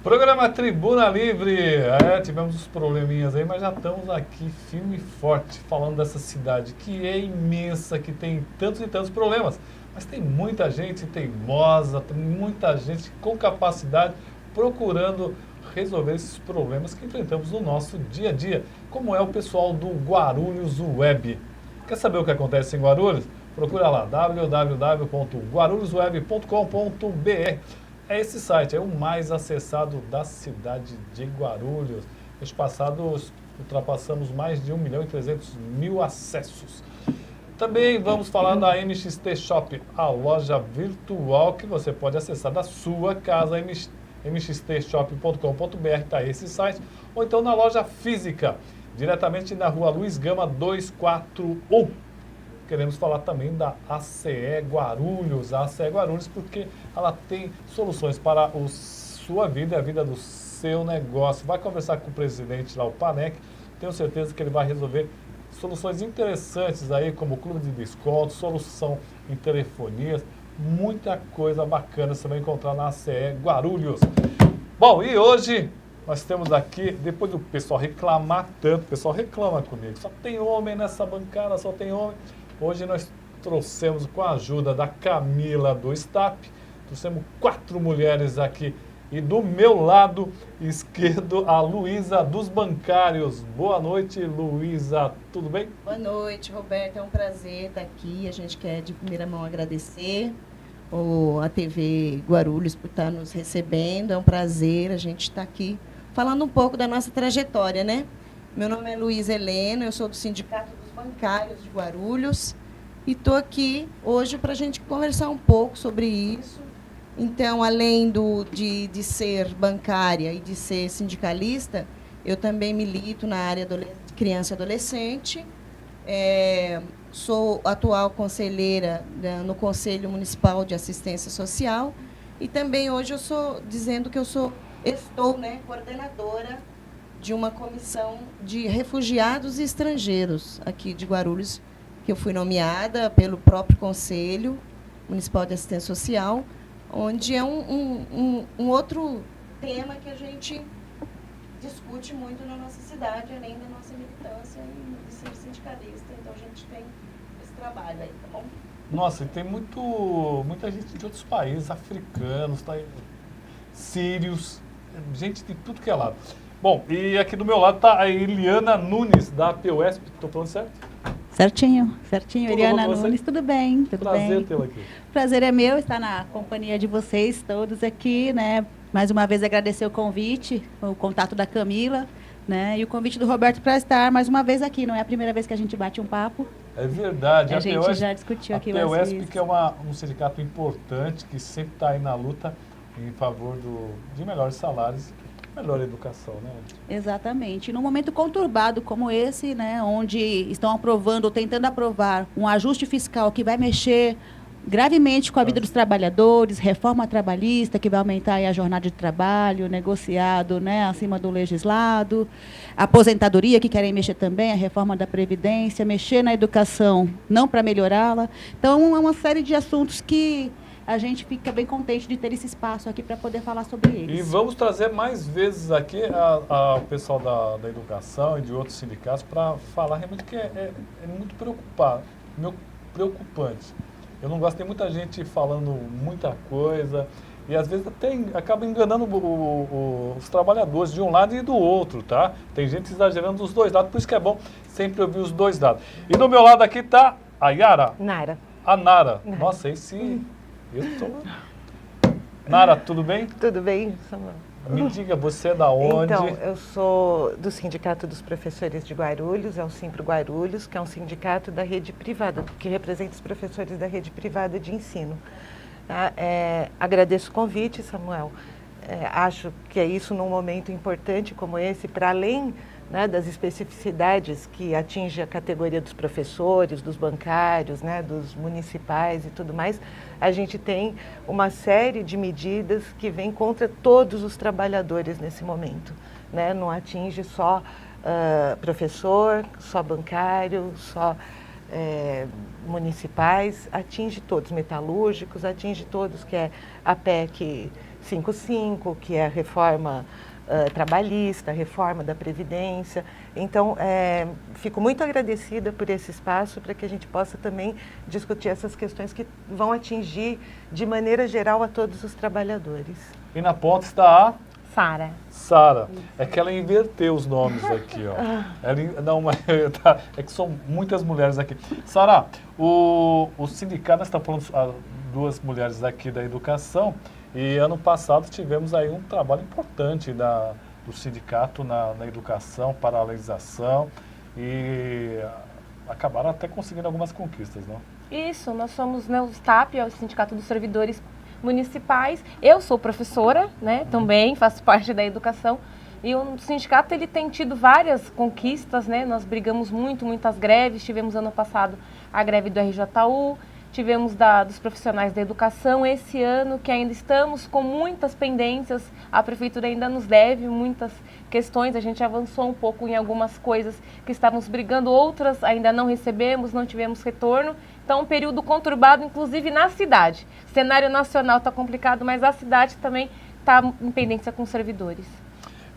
Programa Tribuna Livre. Tivemos uns probleminhas aí, mas já estamos aqui firme e forte falando dessa cidade que é imensa, que tem tantos e tantos problemas. Mas tem muita gente teimosa, tem muita gente com capacidade procurando resolver esses problemas que enfrentamos no nosso dia a dia, como é o pessoal do Guarulhos Web. Quer saber o que acontece em Guarulhos? Procura lá, www.guarulhosweb.com.br. É esse site, é o mais acessado da cidade de Guarulhos. Mês passado ultrapassamos mais de 1.300.000 acessos. Também vamos falar da MXT Shop, a loja virtual que você pode acessar da sua casa, mxtshop.com.br, está esse site, ou então na loja física, diretamente na rua Luiz Gama 241. Queremos falar também da ACE Guarulhos, a ACE Guarulhos, porque ela tem soluções para a sua vida e a vida do seu negócio. Vai conversar com o presidente lá, o Panec, tenho certeza que ele vai resolver soluções interessantes aí, como clube de desconto, solução em telefonias, muita coisa bacana você vai encontrar na ACE Guarulhos. Bom, e hoje nós temos aqui, depois do pessoal reclamar tanto, o pessoal reclama comigo, só tem homem nessa bancada, só tem homem. Hoje nós trouxemos, com a ajuda da Camila do Stapp, trouxemos 4 mulheres aqui. E do meu lado esquerdo, a Luísa dos Bancários. Boa noite, Luísa. Tudo bem? Boa noite, Roberto. É um prazer estar aqui. A gente quer, de primeira mão, agradecer a TV Guarulhos por estar nos recebendo. É um prazer a gente estar aqui falando um pouco da nossa trajetória, né? Meu nome é Luísa Helena, eu sou do Sindicato dos Bancários de Guarulhos e estou aqui hoje para a gente conversar um pouco sobre isso. Então, além de ser bancária e de ser sindicalista, eu também milito na área de criança e adolescente. Sou atual conselheira no Conselho Municipal de Assistência Social e também hoje estou coordenadora de uma comissão de refugiados e estrangeiros aqui de Guarulhos, que eu fui nomeada pelo próprio Conselho Municipal de Assistência Social, onde é um outro tema que a gente discute muito na nossa cidade, além da nossa militância e de ser sindicalista. Então, a gente tem esse trabalho aí, tá bom? Nossa, e tem muita gente de outros países, africanos, sírios, gente de tudo que é lado. Bom, e aqui do meu lado está a Eliana Nunes, da PUESP. Estou falando certo? Certinho. Tudo Eliana bom com Nunes, tudo bem, Prazer tê-la aqui. Prazer é meu estar na companhia de vocês todos aqui, né? Mais uma vez agradecer o convite, o contato da Camila, né? E o convite do Roberto para estar mais uma vez aqui. Não é a primeira vez que a gente bate um papo. É verdade. A gente já discutiu aqui a mais PUESP, que é um sindicato importante, que sempre está aí na luta em favor de melhores salários, melhor educação, né? Exatamente. Num momento conturbado como esse, né, onde estão aprovando ou tentando aprovar um ajuste fiscal que vai mexer gravemente com a vida dos trabalhadores, reforma trabalhista que vai aumentar aí a jornada de trabalho, negociado, né, acima do legislado, aposentadoria que querem mexer também, a reforma da Previdência, mexer na educação, não para melhorá-la. Então, é uma série de assuntos que a gente fica bem contente de ter esse espaço aqui para poder falar sobre eles. E vamos trazer mais vezes aqui o pessoal da educação e de outros sindicatos para falar realmente que é muito preocupante. Eu não gosto de muita gente falando muita coisa e às vezes até acaba enganando os trabalhadores de um lado e do outro, tá? Tem gente exagerando dos dois lados, por isso que é bom sempre ouvir os dois lados. E do meu lado aqui está a Yara. Nara. A Nara. Nossa, Nara, tudo bem? Tudo bem, Samuel? Me diga, você é da onde? Então, eu sou do Sindicato dos Professores de Guarulhos, é o Simpro Guarulhos, que é um sindicato da rede privada, que representa os professores da rede privada de ensino. Agradeço o convite, Samuel. Acho que é isso num momento importante como esse, para além, né, das especificidades que atinge a categoria dos professores, dos bancários, né, dos municipais e tudo mais, a gente tem uma série de medidas que vêm contra todos os trabalhadores nesse momento, né? Não atinge só professor, só bancário, só municipais, atinge todos, metalúrgicos, atinge todos, que é a PEC 55, que é a reforma trabalhista, a reforma da Previdência. Então, fico muito agradecida por esse espaço para que a gente possa também discutir essas questões que vão atingir, de maneira geral, a todos os trabalhadores. E na ponta está a Sara. Sara. É que ela inverteu os nomes aqui, ó. Não, mas é que são muitas mulheres aqui. Sara, o sindicato, nós estamos falando duas mulheres aqui da educação, e ano passado tivemos aí um trabalho importante do sindicato na educação, paralelização, e acabaram até conseguindo algumas conquistas, não? Isso, nós somos, né, o STAP, é o Sindicato dos Servidores Municipais. Eu sou professora, né, também faço parte da educação, e o sindicato ele tem tido várias conquistas, né, nós brigamos muitas greves, tivemos ano passado a greve do RJU, tivemos dos profissionais da educação. Esse ano, que ainda estamos com muitas pendências, a prefeitura ainda nos deve muitas questões, a gente avançou um pouco em algumas coisas que estávamos brigando, outras ainda não recebemos, não tivemos retorno. Então, um período conturbado, inclusive na cidade. O cenário nacional está complicado, mas a cidade também está em pendência com os servidores.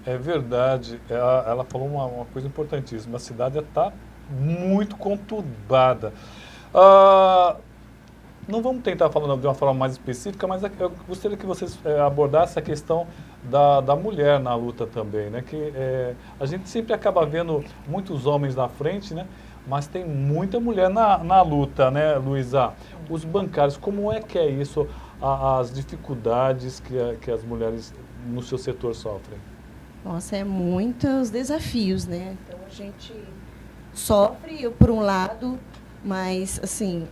É verdade, ela falou uma coisa importantíssima, a cidade está muito conturbada. Não vamos tentar falar de uma forma mais específica, mas eu gostaria que vocês abordassem a questão da mulher na luta também, né? Que a gente sempre acaba vendo muitos homens na frente, né? Mas tem muita mulher na luta, né, Luísa? Os bancários, como é que é isso, as dificuldades que as mulheres no seu setor sofrem? Nossa, é muitos desafios, né? Então, a gente sofre, por um lado, mas, assim,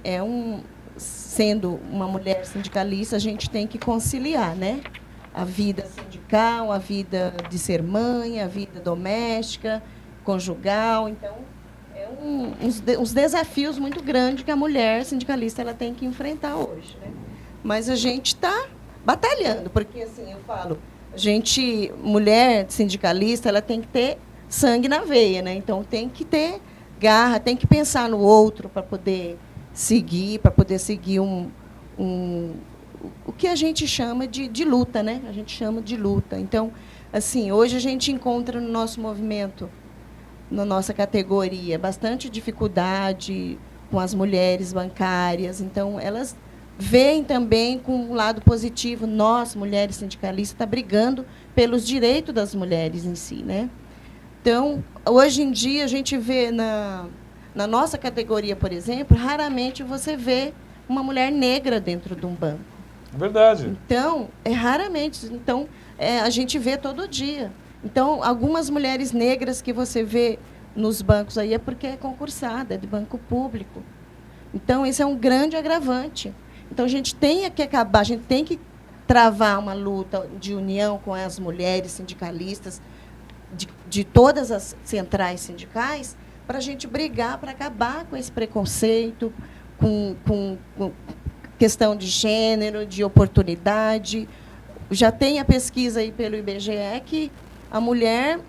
sendo uma mulher sindicalista, a gente tem que conciliar, né? A vida sindical, a vida de ser mãe, a vida doméstica, conjugal. Então, uns desafios muito grandes que a mulher sindicalista ela tem que enfrentar hoje, né? Mas a gente está batalhando, porque, assim, eu falo, mulher sindicalista, ela tem que ter sangue na veia, né? Então, tem que ter garra, tem que pensar no outro para poder seguir o que a gente chama de luta, né? A gente chama de luta. Então, assim, hoje a gente encontra no nosso movimento, na nossa categoria, bastante dificuldade com as mulheres bancárias. Então, elas veem também com um lado positivo, nós, mulheres sindicalistas, está brigando pelos direitos das mulheres em si, né? Então, hoje em dia, a gente vê na nossa categoria, por exemplo, raramente você vê uma mulher negra dentro de um banco. Verdade. Então, raramente. Então, a gente vê todo dia. Então, algumas mulheres negras que você vê nos bancos aí é porque é concursada, é de banco público. Então, esse é um grande agravante. Então, a gente tem que acabar, a gente tem que travar uma luta de união com as mulheres sindicalistas de todas as centrais sindicais, para a gente brigar, para acabar com esse preconceito, com questão de gênero, de oportunidade. Já tem a pesquisa aí pelo IBGE que a mulher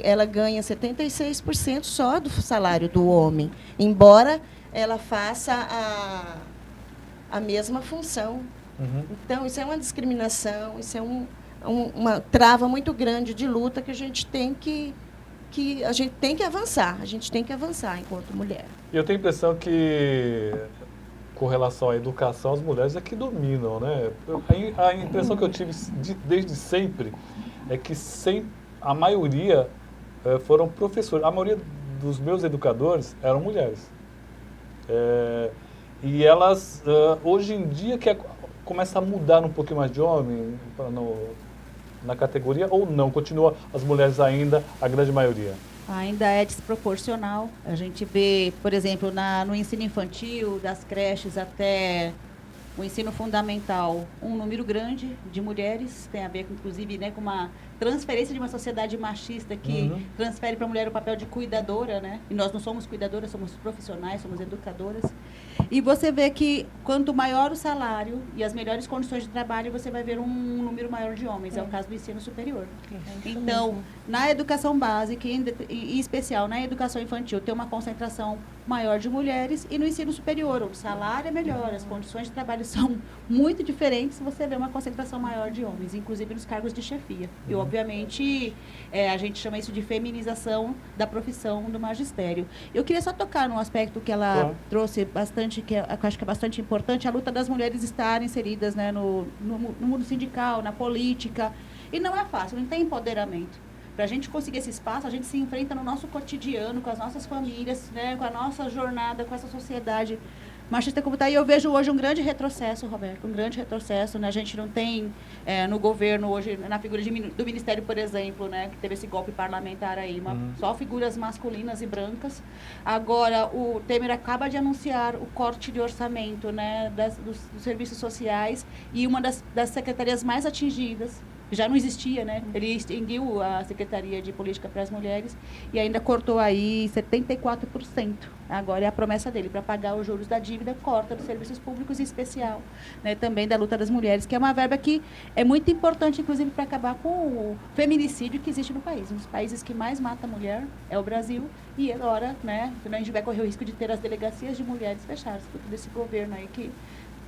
ela ganha 76% só do salário do homem, embora ela faça a mesma função. Uhum. Então, isso é uma discriminação, isso é uma trava muito grande de luta que a gente tem que avançar. A gente tem que avançar enquanto mulher. Eu tenho a impressão que, com relação à educação, as mulheres é que dominam, né? A impressão que eu tive desde sempre é que a maioria foram professores. A maioria dos meus educadores eram mulheres. E elas, hoje em dia, começa a mudar um pouquinho mais de homem na categoria, ou não? Continua as mulheres ainda, a grande maioria? Ainda é desproporcional. A gente vê, por exemplo, no ensino infantil, das creches até o ensino fundamental, um número grande de mulheres, tem a ver, inclusive, né, com uma transferência de uma sociedade machista que transfere para a mulher o papel de cuidadora, né? E nós não somos cuidadoras, somos profissionais, somos educadoras. E você vê que quanto maior o salário e as melhores condições de trabalho, você vai ver um número maior de homens. É o caso do ensino superior. Então, na educação básica, e em especial na educação infantil, tem uma concentração maior de mulheres, e no ensino superior, onde o salário é melhor, as condições de trabalho são muito diferentes, você vê uma concentração maior de homens, inclusive nos cargos de chefia. E, obviamente, a gente chama isso de feminização da profissão do magistério. Eu queria só tocar num aspecto que ela trouxe bastante, que eu acho que é bastante importante, a luta das mulheres estarem inseridas, né, no mundo sindical, na política. E não é fácil, não tem empoderamento. Para a gente conseguir esse espaço, a gente se enfrenta no nosso cotidiano, com as nossas famílias, né, com a nossa jornada, com essa sociedade machista como está. E eu vejo hoje um grande retrocesso, Roberto, um grande retrocesso. Né? A gente não tem no governo hoje, na figura do Ministério, por exemplo, né, que teve esse golpe parlamentar aí, só figuras masculinas e brancas. Agora, o Temer acaba de anunciar o corte de orçamento, né, dos serviços sociais, e uma das secretarias mais atingidas, já não existia, né? Ele extinguiu a Secretaria de Política para as Mulheres e ainda cortou aí 74%. Agora é a promessa dele, para pagar os juros da dívida, corta dos serviços públicos, em especial, né, também da luta das mulheres, que é uma verba que é muito importante, inclusive, para acabar com o feminicídio que existe no país. Um dos países que mais mata a mulher é o Brasil, e agora, né, a gente vai correr o risco de ter as delegacias de mulheres fechadas, por todo esse governo aí que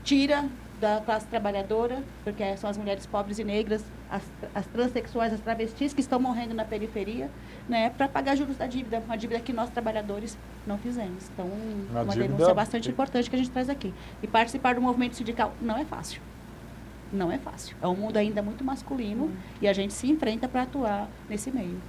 tira da classe trabalhadora, porque são as mulheres pobres e negras, as transexuais, as travestis que estão morrendo na periferia, né, para pagar juros da dívida, uma dívida que nós trabalhadores não fizemos. Então, uma denúncia bastante importante que a gente traz aqui. E participar do movimento sindical não é fácil. Não é fácil. É um mundo ainda muito masculino e a gente se enfrenta para atuar nesse meio.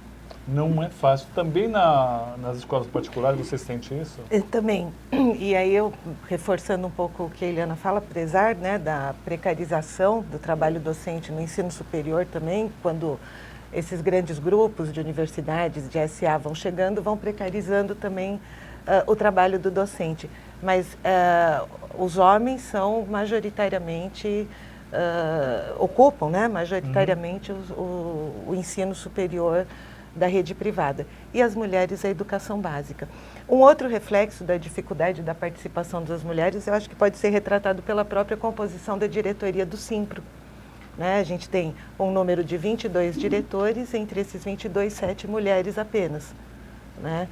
Não é fácil. Também nas escolas particulares você sente isso? Também. E aí eu, reforçando um pouco o que a Eliana fala, apesar, né, da precarização do trabalho docente no ensino superior também, quando esses grandes grupos de universidades, de SA vão chegando, vão precarizando também o trabalho do docente. Mas os homens são majoritariamente, ocupam, né, majoritariamente o ensino superior da rede privada, e as mulheres a educação básica. Um outro reflexo da dificuldade da participação das mulheres, eu acho que pode ser retratado pela própria composição da diretoria do Simpro. Né? A gente tem um número de 22 diretores, entre esses 22, 7 mulheres apenas. Né?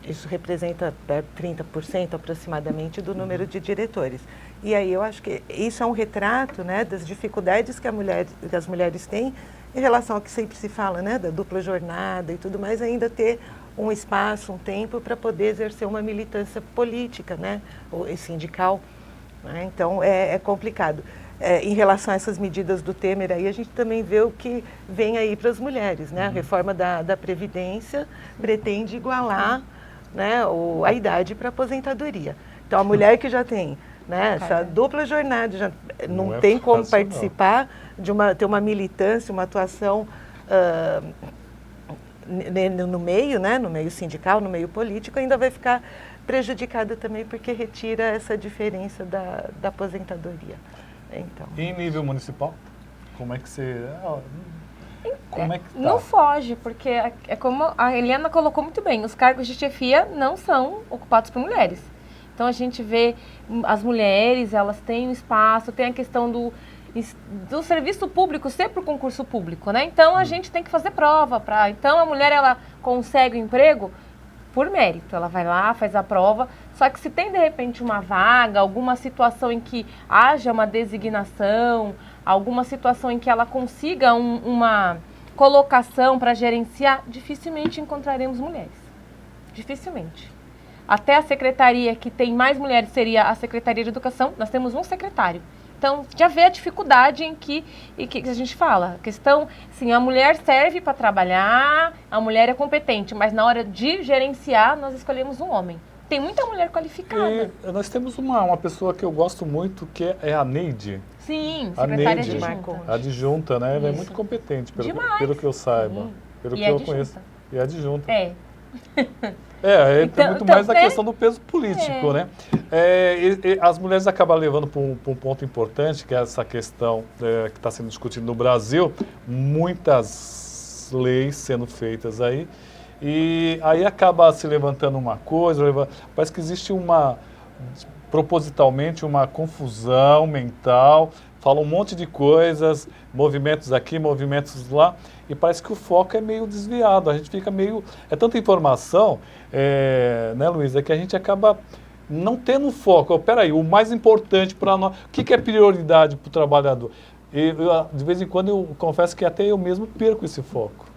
Isso representa 30% aproximadamente do número de diretores. E aí eu acho que isso é um retrato, né, das dificuldades que as mulheres têm em relação ao que sempre se fala, né, da dupla jornada e tudo mais, ainda ter um espaço, um tempo para poder exercer uma militância política, né, ou sindical. Né? Então, é complicado. Em relação a essas medidas do Temer, aí a gente também vê o que vem aí para as mulheres. Né? A reforma da Previdência pretende igualar, né, a idade para aposentadoria. Então, a mulher que já tem, né, essa dupla jornada, já não tem como participar ter uma militância, uma atuação no meio, né, no meio sindical, no meio político, ainda vai ficar prejudicada também porque retira essa diferença da aposentadoria. Então. E em nível municipal? Como é que você... Como é que tá? Não foge, porque é como a Eliana colocou muito bem, os cargos de chefia não são ocupados por mulheres. Então a gente vê as mulheres, elas têm um espaço, tem a questão do serviço público ser por concurso público, né? Então a gente tem que fazer prova para. Então a mulher ela consegue o emprego por mérito, ela vai lá, faz a prova. Só que se tem de repente uma vaga, alguma situação em que haja uma designação, alguma situação em que ela consiga uma colocação para gerenciar, dificilmente encontraremos mulheres. Dificilmente. Até a secretaria que tem mais mulheres seria a Secretaria de Educação, nós temos um secretário. Então, já vê a dificuldade em que a gente fala. A questão, sim, a mulher serve para trabalhar, a mulher é competente, mas na hora de gerenciar, nós escolhemos um homem. Tem muita mulher qualificada. E nós temos uma pessoa que eu gosto muito, que é a Neide. Sim, secretária adjunta. Adjunta, né? Ela é muito competente, pelo que eu saiba. Sim. Pelo que eu conheço. E adjunta. É. Tem muito mais da questão do peso político, né? As mulheres acabam levando para um ponto importante, que é essa questão que está sendo discutida no Brasil, muitas leis sendo feitas aí, e aí acaba se levantando uma coisa, parece que existe propositalmente uma confusão mental fala um monte de coisas, movimentos aqui, movimentos lá, e parece que o foco é meio desviado, a gente fica meio... É tanta informação, né, Luísa, que a gente acaba não tendo foco. Peraí, o mais importante para nós... O que é prioridade para o trabalhador? De vez em quando eu confesso que até eu mesmo perco esse foco.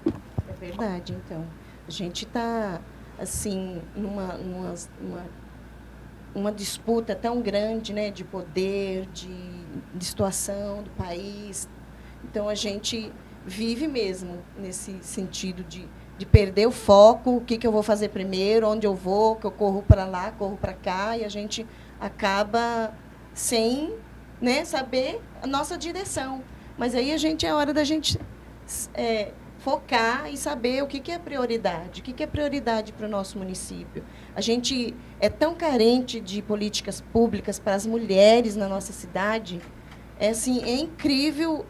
É verdade, então. A gente está, assim, numa disputa tão grande, né, de poder, de situação do país. Então, a gente vive mesmo nesse sentido de perder o foco, o que eu vou fazer primeiro, onde eu vou, que eu corro para lá, corro para cá, e a gente acaba sem, né, saber a nossa direção. Mas aí é hora da gente focar e saber o que é prioridade, o que é prioridade para o nosso município. A gente é tão carente de políticas públicas para as mulheres na nossa cidade, é incrível,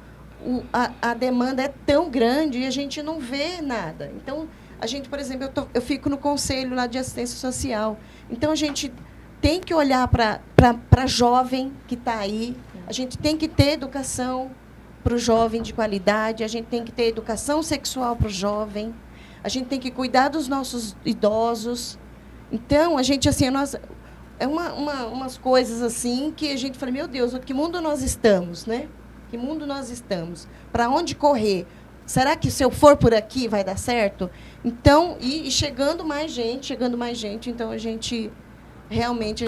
a demanda é tão grande e a gente não vê nada. Então, a gente, por exemplo, eu fico no conselho lá de assistência social, então a gente tem que olhar para a jovem que está aí, a gente tem que ter educação para o jovem de qualidade, a gente tem que ter educação sexual para o jovem, a gente tem que cuidar dos nossos idosos. Então, a gente, assim, umas coisas assim que a gente fala, meu Deus, que mundo nós estamos, né? Que mundo nós estamos? Para onde correr? Será que se eu for por aqui vai dar certo? Então, e chegando mais gente, então a gente, realmente,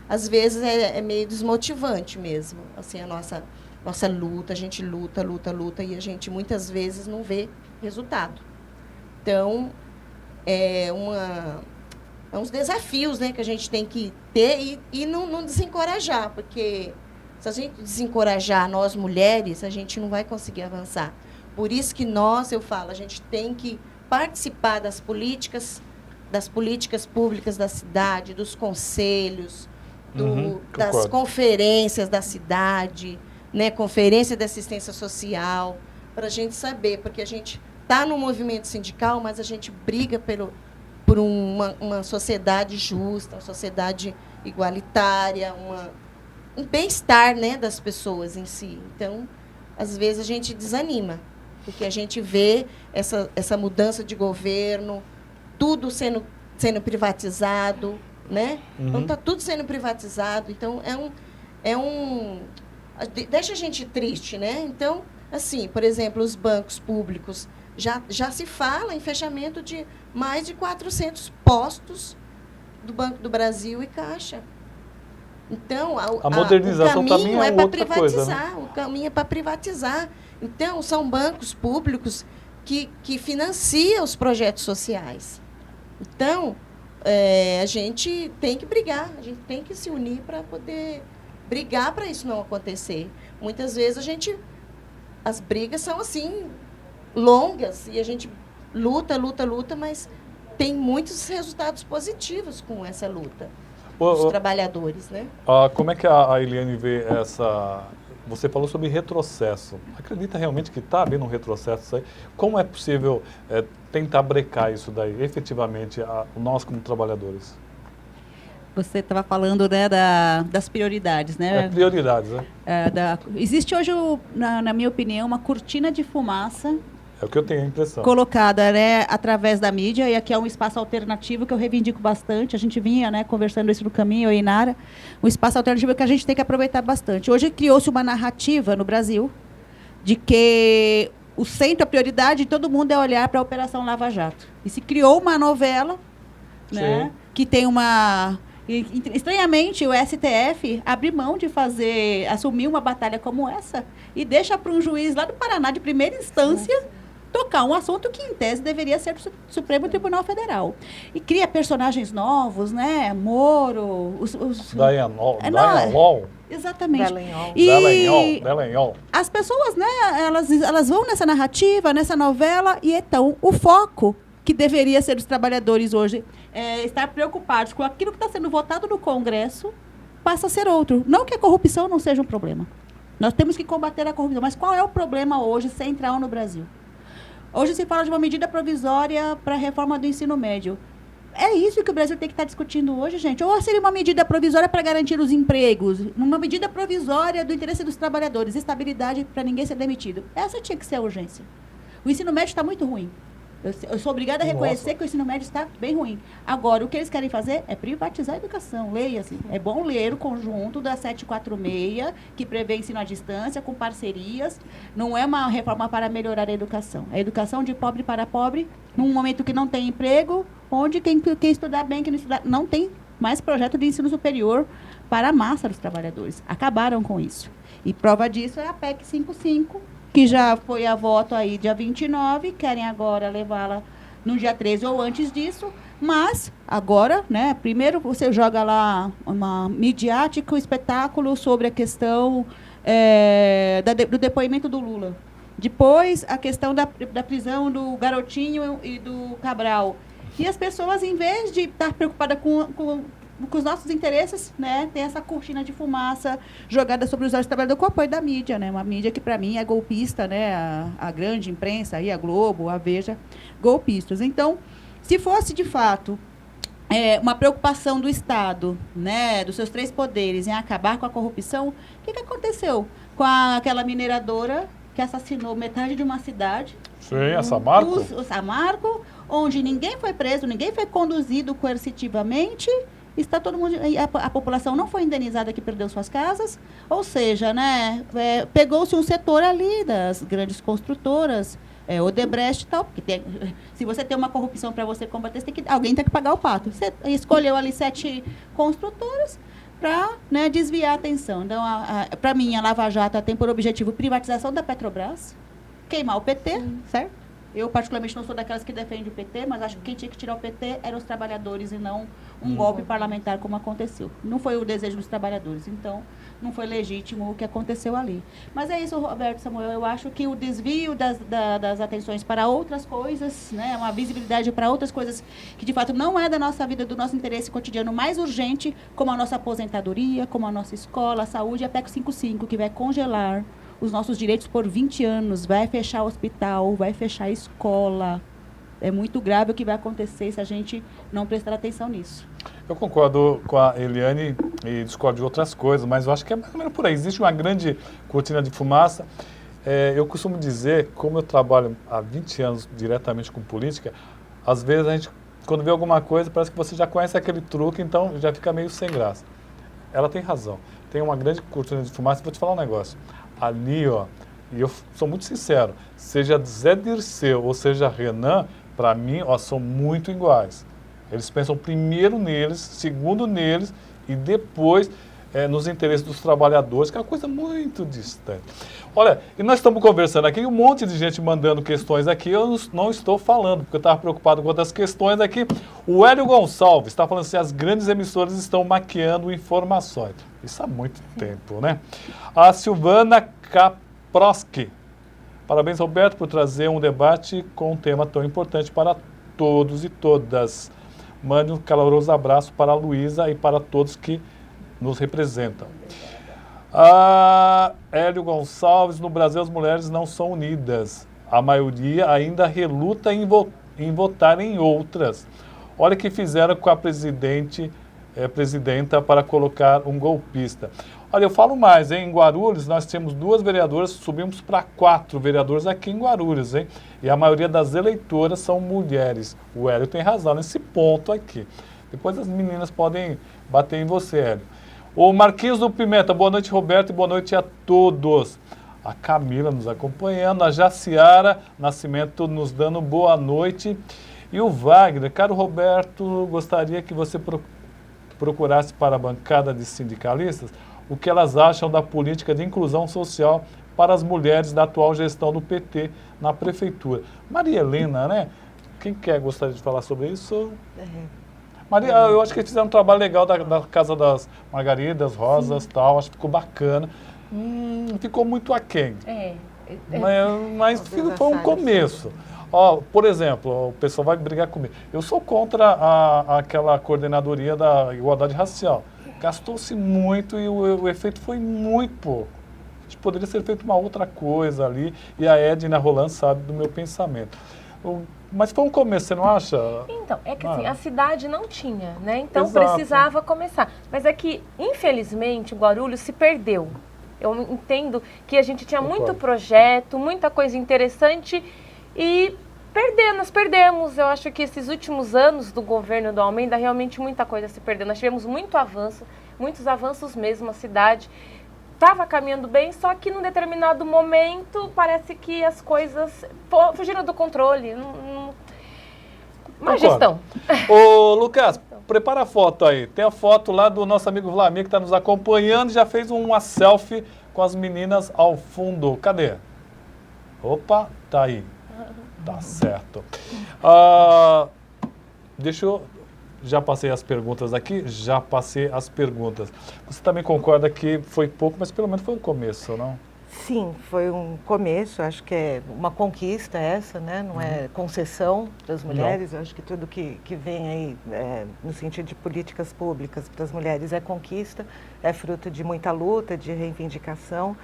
às vezes, é meio desmotivante mesmo, assim, a nossa luta, a gente luta, e a gente muitas vezes não vê resultado. Então, uns desafios, né, que a gente tem que ter e não desencorajar, porque se a gente desencorajar nós mulheres, a gente não vai conseguir avançar. Por isso que eu falo, a gente tem que participar das políticas públicas da cidade, dos conselhos, das conferências da cidade, né, conferência de assistência social, para a gente saber, porque a gente está no movimento sindical, mas a gente briga por uma sociedade justa, uma sociedade igualitária, um bem-estar, né, das pessoas em si. Então, às vezes a gente desanima, porque a gente vê essa mudança de governo, tudo sendo privatizado, né? Então está tudo sendo privatizado. Então deixa a gente triste, né? Então, assim, por exemplo, os bancos públicos já se fala em fechamento de mais de 400 postos do Banco do Brasil e Caixa. Então, a modernização também é outra coisa, né? O caminho é para privatizar. Então, são bancos públicos que financiam os projetos sociais. Então, a gente tem que brigar, a gente tem que se unir para poder brigar para isso não acontecer. Muitas vezes as brigas são assim, longas, e a gente luta, mas tem muitos resultados positivos com essa luta. Os trabalhadores, né? Como é que a Eliane vê essa... Você falou sobre retrocesso. Acredita realmente que está havendo um retrocesso aí? Como é possível tentar brecar isso daí, efetivamente, nós como trabalhadores? Você estava falando, né, das prioridades, né? Prioridades, né? Existe hoje, na minha opinião, uma cortina de fumaça. É o que eu tenho a impressão. Colocada, né, através da mídia, e aqui é um espaço alternativo que eu reivindico bastante. A gente vinha, né, conversando isso no caminho, eu e Inara. Um espaço alternativo que a gente tem que aproveitar bastante. Hoje criou-se uma narrativa no Brasil de que o centro, a prioridade de todo mundo é olhar para a Operação Lava Jato. E se criou uma novela, né, que tem uma... Estranhamente, o STF abre mão de assumir uma batalha como essa e deixa para um juiz lá do Paraná, de primeira instância, tocar um assunto que, em tese, deveria ser do Supremo Tribunal Federal. E cria personagens novos, né? Moro, Dallagnol. Exatamente. Dallagnol. As pessoas, né, elas vão nessa narrativa, nessa novela, e então o foco que deveria ser dos trabalhadores hoje estar preocupados com aquilo que está sendo votado no Congresso, passa a ser outro. Não que a corrupção não seja um problema. Nós temos que combater a corrupção. Mas qual é o problema hoje central no Brasil? Hoje se fala de uma medida provisória para a reforma do ensino médio. é isso que o Brasil tem que estar discutindo hoje, gente. Ou seria uma medida provisória para garantir os empregos, uma medida provisória do interesse dos trabalhadores, estabilidade para ninguém ser demitido. Essa tinha que ser a urgência. O ensino médio está muito ruim. Eu sou obrigada a reconhecer que o ensino médio está bem ruim. Agora, o que eles querem fazer é privatizar a educação. Leia-se. É bom ler o conjunto da 746, que prevê ensino à distância, com parcerias. Não é uma reforma para melhorar a educação. É educação de pobre para pobre, num momento que não tem emprego, onde quem estudar bem, quem não estudar... Não tem mais projeto de ensino superior para a massa dos trabalhadores. Acabaram com isso. E prova disso é a PEC 55, que já foi a voto aí dia 29, querem agora levá-la no dia 13 ou antes disso, mas agora, né, primeiro você joga lá uma midiática, um espetáculo sobre a questão do depoimento do Lula. Depois, a questão da prisão do Garotinho e do Cabral. E as pessoas, em vez de estar preocupadas com os nossos interesses, né, tem essa cortina de fumaça jogada sobre os olhos do trabalhador com o apoio da mídia, né, uma mídia que para mim é golpista, né, a grande imprensa, aí, a Globo, a Veja, golpistas. Então, se fosse de fato uma preocupação do Estado, né, dos seus 3 poderes em acabar com a corrupção, o que aconteceu com aquela mineradora que assassinou metade de uma cidade? Sim, a Samarco. O Samarco, onde ninguém foi preso, ninguém foi conduzido coercitivamente. Está todo mundo, a população não foi indenizada que perdeu suas casas, ou seja, né, pegou-se um setor ali das grandes construtoras, Odebrecht e tal, porque se você tem uma corrupção para você combater, alguém tem que pagar o pato. Você escolheu ali 7 construtoras para, né, desviar a atenção. Então, para mim, a Lava Jato tem por objetivo privatização da Petrobras, queimar o PT, certo? Eu, particularmente, não sou daquelas que defende o PT, mas acho que quem tinha que tirar o PT eram os trabalhadores e não um golpe parlamentar como aconteceu. Não foi o desejo dos trabalhadores, então não foi legítimo o que aconteceu ali. Mas é isso, Roberto, Samuel, eu acho que o desvio das atenções para outras coisas, né, uma visibilidade para outras coisas que, de fato, não é da nossa vida, do nosso interesse cotidiano mais urgente, como a nossa aposentadoria, como a nossa escola, a saúde, e a PEC 55, que vai congelar os nossos direitos por 20 anos, vai fechar o hospital, vai fechar a escola. É muito grave o que vai acontecer se a gente não prestar atenção nisso. Eu concordo com a Eliane e discordo de outras coisas, mas eu acho que é mais ou menos por aí. Existe uma grande cortina de fumaça. Eu costumo dizer, como eu trabalho há 20 anos diretamente com política, às vezes a gente, quando vê alguma coisa, parece que você já conhece aquele truque, então já fica meio sem graça. Ela tem razão. Tem uma grande cortina de fumaça. Vou te falar um negócio. Ali, ó, e eu sou muito sincero, seja Zé Dirceu ou seja Renan, para mim, ó, são muito iguais. Eles pensam primeiro neles, segundo neles e depois nos interesses dos trabalhadores, que é uma coisa muito distante. Olha, e nós estamos conversando aqui, um monte de gente mandando questões aqui, eu não estou falando, porque eu estava preocupado com outras questões aqui. O Hélio Gonçalves está falando assim, as grandes emissoras estão maquiando informações. Isso há muito tempo, né? A Silvana Kaproski. Parabéns, Roberto, por trazer um debate com um tema tão importante para todos e todas. Mande um caloroso abraço para a Luísa e para todos que nos representam. Hélio Gonçalves, no Brasil as mulheres não são unidas. A maioria ainda reluta em votar em outras. Olha o que fizeram com a presidenta para colocar um golpista. Olha, eu falo mais, hein? Em Guarulhos nós temos 2 vereadoras, subimos para 4 vereadores aqui em Guarulhos, hein? E a maioria das eleitoras são mulheres. O Hélio tem razão nesse ponto aqui. Depois as meninas podem bater em você, Hélio. O Marquinhos do Pimenta, boa noite, Roberto, e boa noite a todos. A Camila nos acompanhando, a Jaciara Nascimento nos dando boa noite. E o Wagner, caro Roberto, gostaria que você procurasse para a bancada de sindicalistas o que elas acham da política de inclusão social para as mulheres da atual gestão do PT na prefeitura. Maria Helena, né? Quem gostaria de falar sobre isso? Maria, eu acho que eles fizeram um trabalho legal da Casa das Margaridas, Rosas, tal, acho que ficou bacana. Ficou muito aquém. Mas foi um começo. Ó, por exemplo, o pessoal vai brigar comigo. Eu sou contra aquela coordenadoria da igualdade racial. Gastou-se muito e o efeito foi muito pouco. Poderia ser feito uma outra coisa ali, e a Edna Roland sabe do meu pensamento. Mas foi um começo, você não acha? Então, é que assim, a cidade não tinha, né? Então Exato. precisava começar. Mas é que, infelizmente, o Guarulhos se perdeu. Eu entendo que a gente tinha muito projeto, muita coisa interessante e nós perdemos. Eu acho que esses últimos anos do governo do Almeida, realmente muita coisa se perdeu. Nós tivemos muito avanço, muitos avanços mesmo, a cidade estava caminhando bem, só que num determinado momento parece que as coisas fugiram do controle. Má gestão. Ô, Lucas, prepara a foto aí. Tem a foto lá do nosso amigo Vlamir que está nos acompanhando, já fez uma selfie com as meninas ao fundo. Cadê? Opa, tá aí. Tá certo. Deixa eu... Já passei as perguntas aqui? Já passei as perguntas. Você também concorda que foi pouco, mas pelo menos foi um começo, não? Sim, foi um começo, acho que é uma conquista essa, né? Não é concessão das mulheres, eu acho que tudo que vem aí no sentido de políticas públicas para as mulheres é conquista, é fruto de muita luta, de reivindicação.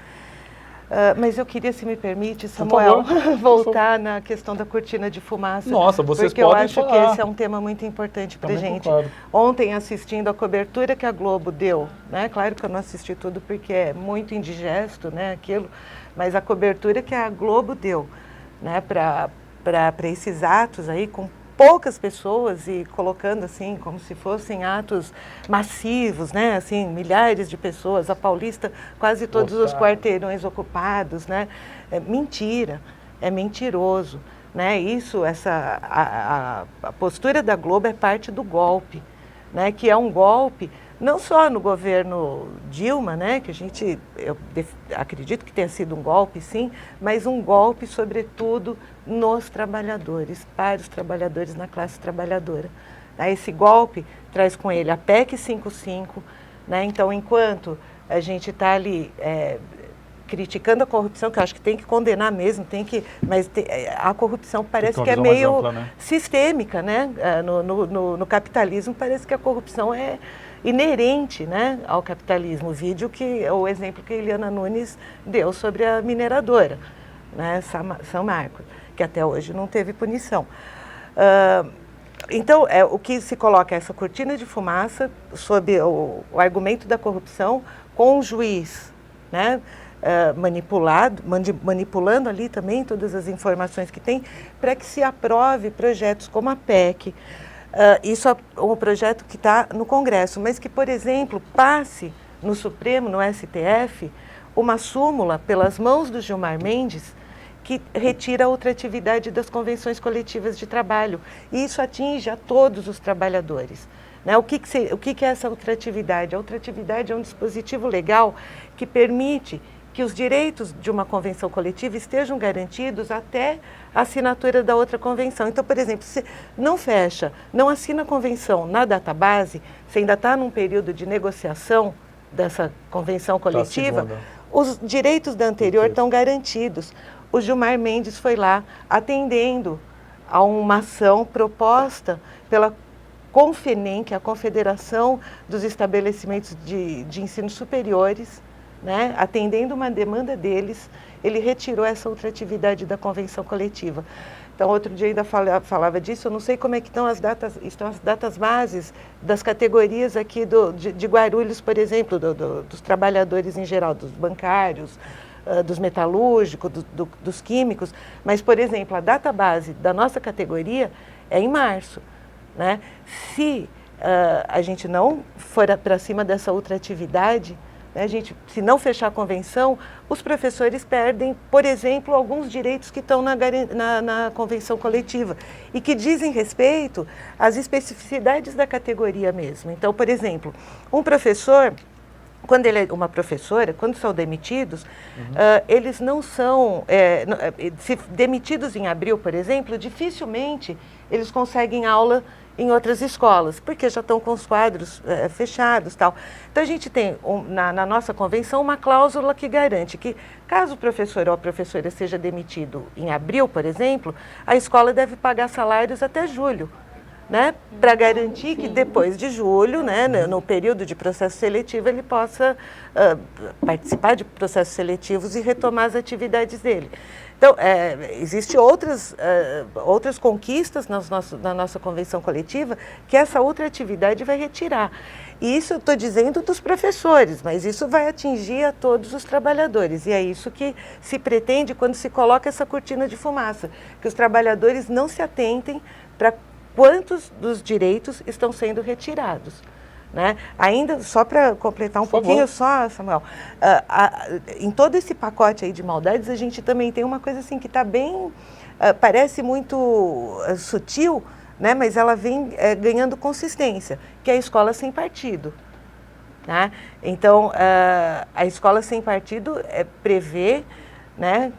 Mas eu queria, se me permite, Samuel, voltar na questão da cortina de fumaça. Nossa, vocês porque podem eu acho falar. que esse é um tema muito importante para a gente. Concordo. Ontem, assistindo a cobertura que a Globo deu, né? Claro que eu não assisti tudo porque é muito indigesto, né, aquilo, mas a cobertura que a Globo deu, né, para esses atos aí, com poucas pessoas e colocando assim como se fossem atos massivos, né? Assim, milhares de pessoas, a Paulista, quase todos os quarteirões ocupados, né? É mentira, é mentiroso, né? Isso, a postura da Globo é parte do golpe, né? Que é um golpe não só no governo Dilma, né? Que eu acredito que tenha sido um golpe, sim, mas um golpe, sobretudo, nos trabalhadores, para os trabalhadores na classe trabalhadora. Esse golpe traz com ele a PEC 55, né? Então, enquanto a gente está ali criticando a corrupção, que eu acho que tem que condenar mesmo, mas a corrupção parece que é meio ampla, né? sistêmica, né? No capitalismo parece que a corrupção é inerente, né, ao capitalismo. O exemplo que a Eliana Nunes deu sobre a mineradora, né, São Marcos, que até hoje não teve punição. Então, o que se coloca é essa cortina de fumaça sob o argumento da corrupção, com o juiz, né, manipulando ali também todas as informações que tem, para que se aprove projetos como a PEC. Isso é um projeto que está no Congresso, mas que, por exemplo, passe no Supremo, no STF, uma súmula pelas mãos do Gilmar Mendes, que retira a ultratividade das convenções coletivas de trabalho. E isso atinge a todos os trabalhadores, né? O que é essa ultratividade? A ultratividade é um dispositivo legal que permite que os direitos de uma convenção coletiva estejam garantidos até a assinatura da outra convenção. Então, por exemplo, se não assina a convenção na database, você ainda está num período de negociação dessa convenção coletiva, os direitos da anterior estão garantidos. O Gilmar Mendes foi lá atendendo a uma ação proposta pela Confenem, que é a Confederação dos Estabelecimentos de Ensino Superiores, né? Atendendo uma demanda deles, ele retirou essa ultratividade da convenção coletiva. Então, outro dia ainda falava disso, eu não sei como é que estão as datas bases das categorias aqui de Guarulhos, por exemplo, dos trabalhadores em geral, dos bancários, dos metalúrgicos, dos químicos, mas, por exemplo, a data base da nossa categoria é em março, né? Se a gente não for para cima dessa ultratividade, se não fechar a convenção, os professores perdem, por exemplo, alguns direitos que estão na convenção coletiva e que dizem respeito às especificidades da categoria mesmo. Então, por exemplo, um professor, uma professora, quando são demitidos, eles não são, se demitidos em abril, por exemplo, dificilmente eles conseguem aula em outras escolas, porque já estão com os quadros fechados e tal. Então, a gente tem, na nossa convenção, uma cláusula que garante que, caso o professor ou a professora seja demitido em abril, por exemplo, a escola deve pagar salários até julho, né, para garantir que depois de julho, né, no período de processo seletivo, ele possa participar de processos seletivos e retomar as atividades dele. Então, existem outras conquistas na nossa convenção coletiva que essa outra atividade vai retirar. E isso eu estou dizendo dos professores, mas isso vai atingir a todos os trabalhadores. E é isso que se pretende quando se coloca essa cortina de fumaça, que os trabalhadores não se atentem para quantos dos direitos estão sendo retirados. Né? Ainda, só para completar um pouquinho só, Samuel, em todo esse pacote aí de maldades, a gente também tem uma coisa assim que está bem, parece muito sutil, né? Mas ela vem ganhando consistência, que é a escola sem partido. Né? Então, a escola sem partido prevê, né,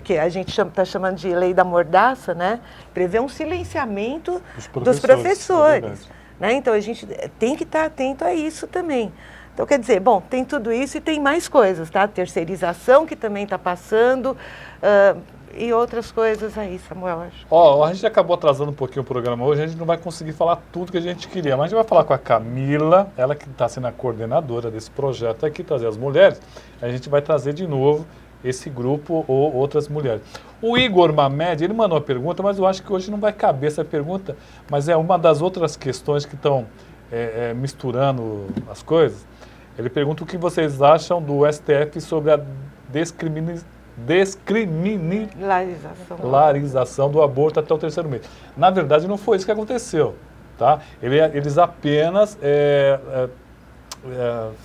que a gente está chamando de lei da mordaça, né, prevê um silenciamento dos professores. Né? Então, a gente tem que estar atento a isso também. Então, quer dizer, bom, tem tudo isso e tem mais coisas, tá? Terceirização que também está passando e outras coisas aí, Samuel, acho. Ó, a gente acabou atrasando um pouquinho o programa hoje, a gente não vai conseguir falar tudo que a gente queria, mas a gente vai falar com a Camila, ela que está sendo a coordenadora desse projeto aqui, trazer as mulheres, a gente vai trazer de novo esse grupo ou outras mulheres. O Igor Mamed, ele mandou uma pergunta, mas eu acho que hoje não vai caber essa pergunta, mas é uma das outras questões que estão misturando as coisas. Ele pergunta o que vocês acham do STF sobre a descriminalização do aborto até o 3º mês. Na verdade, não foi isso que aconteceu. Tá? Eles apenas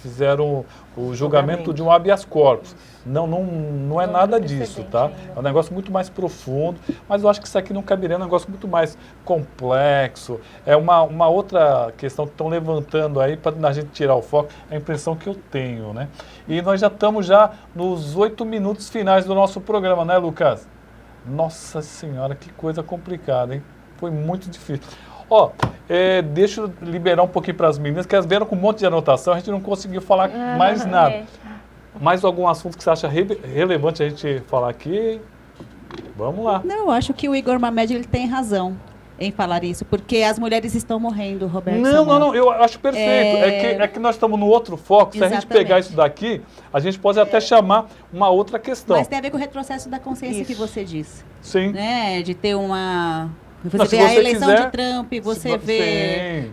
fizeram o julgamento de um habeas corpus. Não é nada disso, tá? É um negócio muito mais profundo, mas eu acho que isso aqui não caberia, é um negócio muito mais complexo. É uma outra questão que estão levantando aí para a gente tirar o foco, é a impressão que eu tenho, né? E nós já estamos nos 8 minutos finais do nosso programa, né, Lucas? Nossa Senhora, que coisa complicada, hein? Foi muito difícil. Ó, deixa eu liberar um pouquinho para as meninas, que elas vieram com um monte de anotação, a gente não conseguiu falar mais nada. Mais algum assunto que você acha relevante a gente falar aqui? Vamos lá. Não, eu acho que o Igor Mamed ele tem razão em falar isso, porque as mulheres estão morrendo, Roberto. Não, eu acho perfeito. É que nós estamos no outro foco. Exatamente. Se a gente pegar isso daqui, a gente pode até chamar uma outra questão. Mas tem a ver com o retrocesso da consciência que você disse. Sim. Né? De ter uma... Você vê a eleição quiser, de Trump, você vê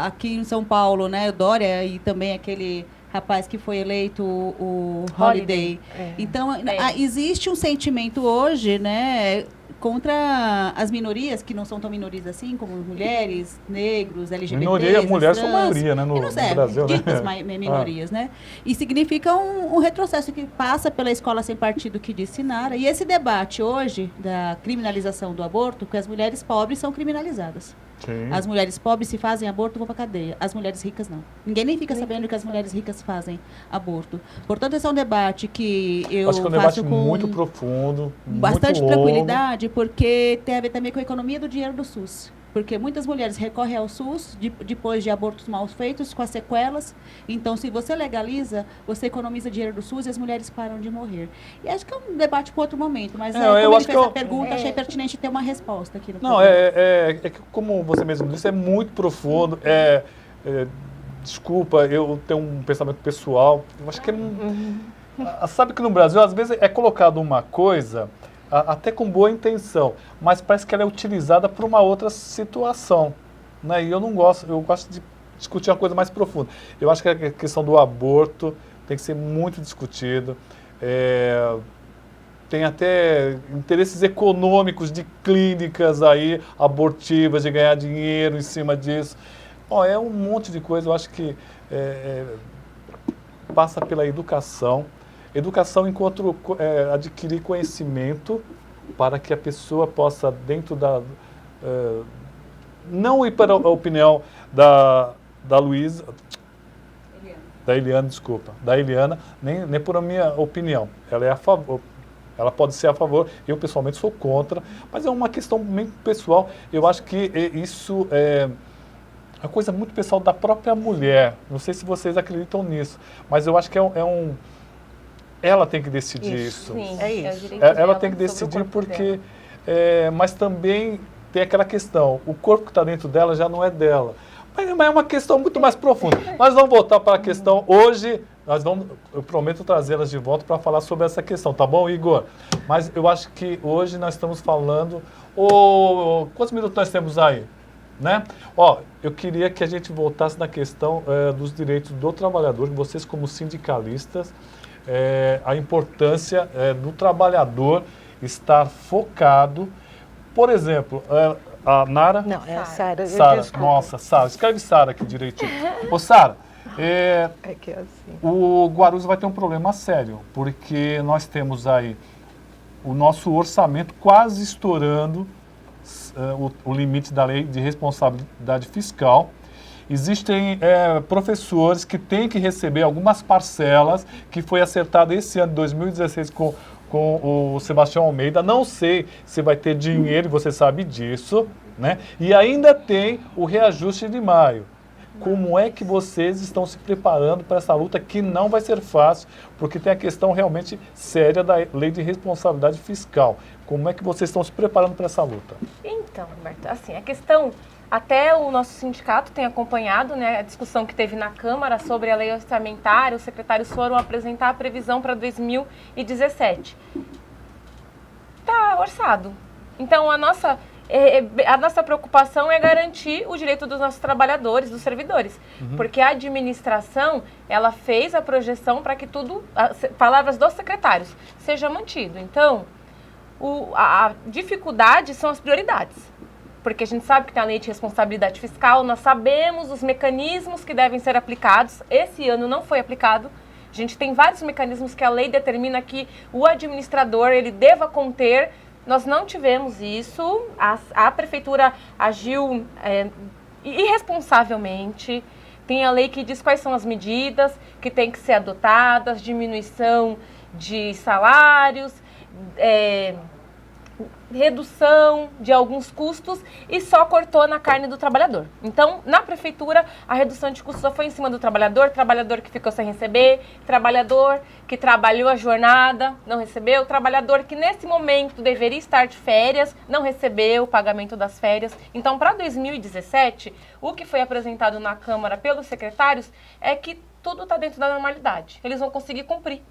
aqui em São Paulo, né, o Dória e também aquele rapaz que foi eleito, o Holiday. Então, existe um sentimento hoje, né, contra as minorias, que não são tão minorias assim, como mulheres, negros, LGBTs, mulheres são maioria, né, no Brasil, ditas né? minorias, né? E significa um retrocesso que passa pela escola sem partido que disse Nara. E esse debate hoje da criminalização do aborto, que as mulheres pobres são criminalizadas. Sim. As mulheres pobres, se fazem aborto, vão para cadeia. As mulheres ricas, não. Ninguém nem fica sabendo que as mulheres ricas fazem aborto. Portanto, esse é um debate que eu acho que é um debate muito profundo, bastante muito longo. Tranquilidade, porque tem a ver também com a economia do dinheiro do SUS. Porque muitas mulheres recorrem ao SUS depois de abortos mal feitos, com as sequelas. Então, se você legaliza, você economiza dinheiro do SUS e as mulheres param de morrer. E acho que é um debate para outro momento, mas como ele fez essa pergunta, achei pertinente ter uma resposta aqui no programa. É que, como você mesmo disse, é muito profundo. Desculpa, eu tenho um pensamento pessoal. Eu acho que sabe que no Brasil, às vezes, é colocado uma coisa... até com boa intenção, mas parece que ela é utilizada para uma outra situação, né? E eu não gosto, eu gosto de discutir uma coisa mais profunda. Eu acho que a questão do aborto tem que ser muito discutido, tem até interesses econômicos de clínicas aí, abortivas, de ganhar dinheiro em cima disso. É um monte de coisa, eu acho que passa pela educação. Educação enquanto adquirir conhecimento para que a pessoa possa, dentro da... não ir para a opinião da Luísa... Da Eliana, desculpa. Da Eliana, nem por a minha opinião. Ela é a favor. Ela pode ser a favor. Eu, pessoalmente, sou contra. Mas é uma questão muito pessoal. Eu acho que isso é uma coisa muito pessoal da própria mulher. Não sei se vocês acreditam nisso. Mas eu acho que ela tem que decidir isso. Sim, é isso. Ela tem que decidir porque... mas também tem aquela questão, o corpo que está dentro dela já não é dela. Mas é uma questão muito mais profunda. Mas vamos voltar para a questão hoje, eu prometo trazê-las de volta para falar sobre essa questão, tá bom, Igor? Mas eu acho que hoje nós estamos falando... quantos minutos nós temos aí? Né? Ó, eu queria que a gente voltasse na questão dos direitos do trabalhador, vocês como sindicalistas, a importância do trabalhador estar focado. Por exemplo, a Nara... Não, é a Sara. Sara, nossa, Sara, escreve Sara aqui direitinho. Ô, Sara, É que é assim. o Guarulhos vai ter um problema sério, porque nós temos aí o nosso orçamento quase estourando o limite da lei de responsabilidade fiscal. Existem professores que têm que receber algumas parcelas que foi acertado esse ano, 2016, com o Sebastião Almeida. Não sei se vai ter dinheiro, você sabe disso, né? E ainda tem o reajuste de maio. Como é que vocês estão se preparando para essa luta que não vai ser fácil, porque tem a questão realmente séria da lei de responsabilidade fiscal. Como é que vocês estão se preparando para essa luta? Então, Roberto, assim, a questão, até o nosso sindicato tem acompanhado, né, a discussão que teve na Câmara sobre a lei orçamentária, os secretários foram apresentar a previsão para 2017. Está orçado. Então, a nossa preocupação é garantir o direito dos nossos trabalhadores, dos servidores, porque a administração, ela fez a projeção para que tudo, palavras dos secretários, seja mantido. Então, a dificuldade são as prioridades, porque a gente sabe que tem a lei de responsabilidade fiscal, nós sabemos os mecanismos que devem ser aplicados, esse ano não foi aplicado. A gente tem vários mecanismos que a lei determina que o administrador, ele deva conter. Nós não tivemos isso, a prefeitura agiu irresponsavelmente. Tem a lei que diz quais são as medidas que têm que ser adotadas, diminuição de salários, redução de alguns custos, e só cortou na carne do trabalhador. Então, na prefeitura, a redução de custos só foi em cima do trabalhador que ficou sem receber, trabalhador que trabalhou a jornada, não recebeu, trabalhador que nesse momento deveria estar de férias, não recebeu o pagamento das férias. Então, para 2017, o que foi apresentado na Câmara pelos secretários é que tudo está dentro da normalidade. Eles vão conseguir cumprir.